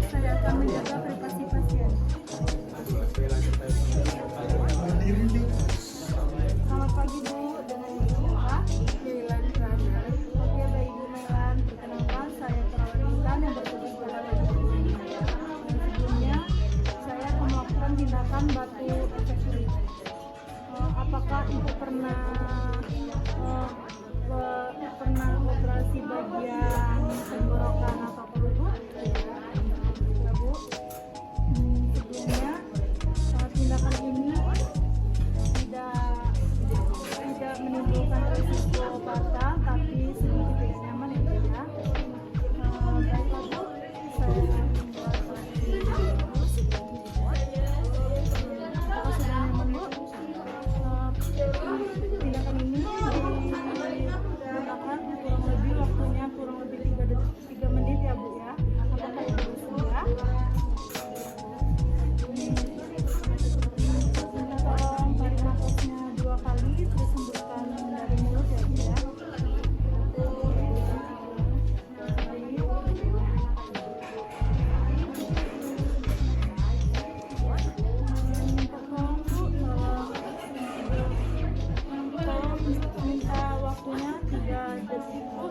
saya akan menjaga privasi pasien. Selamat pagi Bu, dengan Ibu apa? Mailan Prana. Oke Baik Ibu Mailan, perkenalkan saya perawat Intan yang bertugas pada sebelumnya saya akan melakukan tindakan batu efek kulit. Apakah Ibu pernah operasi bagian tenggorokan atau perut Bu? Ya Bu. Sebelumnya tindakan ini tidak menimbulkan risiko patah, tapi sedikit tidak nyaman ya Bu ya. Baiklah Bu, saya membuat apakah sudah nyaman Bu? Tindakan ini digunakan kurang lebih waktunya kurang lebih 3 menit ya Bu ya. Apakah Ibu bersedia? Tolong tarik nafasnya 2 kali, terus hembuskan dari mulut ya Bu ya. Tolong minta waktunya 3 detik Bu.